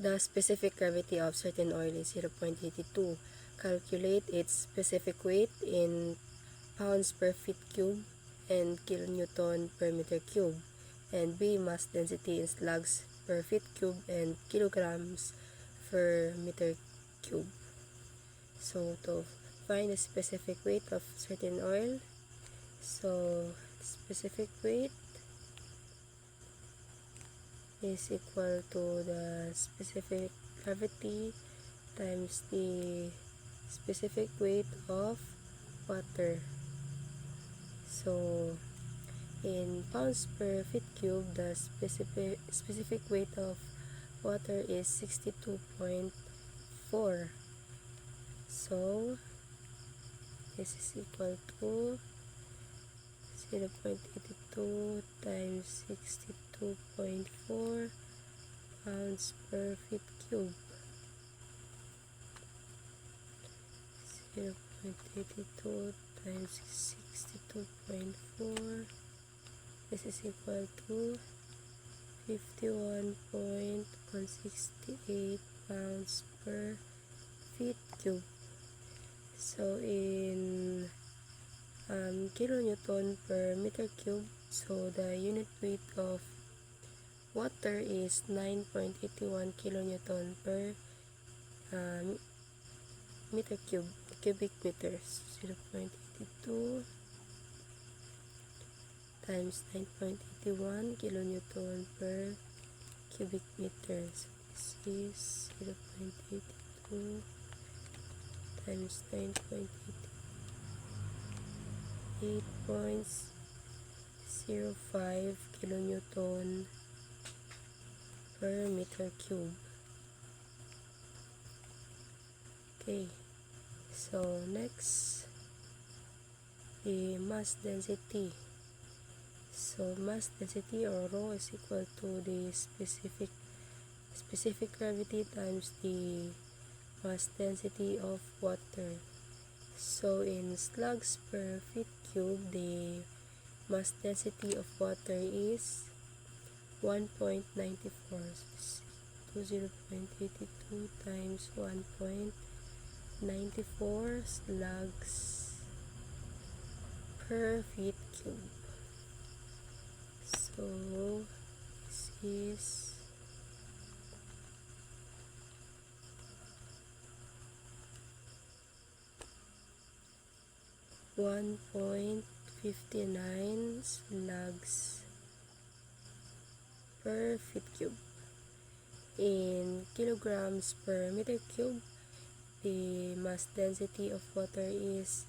The specific gravity of certain oil is 0.82. Calculate its specific weight in pounds per feet cube and kilonewton per meter cube. And B, mass density in slugs per feet cube and kilograms per meter cube. So to find the specific weight of certain oil, so specific weight is equal to the specific gravity times the specific weight of water. So in pounds per feet cube, the specific weight of water is 62.4. So this is equal to 0.82 times 62.4 pounds per feet cube. 0.82 times 62.4. This is equal to 51.168 pounds per feet cube. So in kilonewton per meter cube, so the unit weight of water is 9.81 kilonewton per meter cube, cubic meters. 0.82 times 9.81 kilonewton per cubic meters. This is 0.82 times 8.05 kilonewton per meter cube. Okay, so next, the mass density. So mass density, or rho, is equal to the specific gravity times the mass density of water. So in slugs per feet cube, the mass density of water is 1.94. So 0.82 times 1.94 slugs per feet cube. So this is 1.59 slugs per feet cube. In kilograms per meter cube, the mass density of water is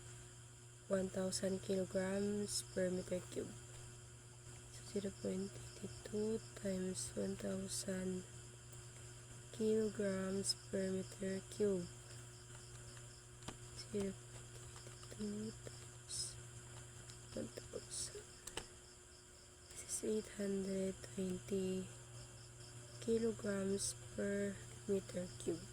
1000 kilograms per meter cube. So 0.82 times 1000 kilograms per meter cube. 0.82 times 1000. This is 820 kilograms per meter cube.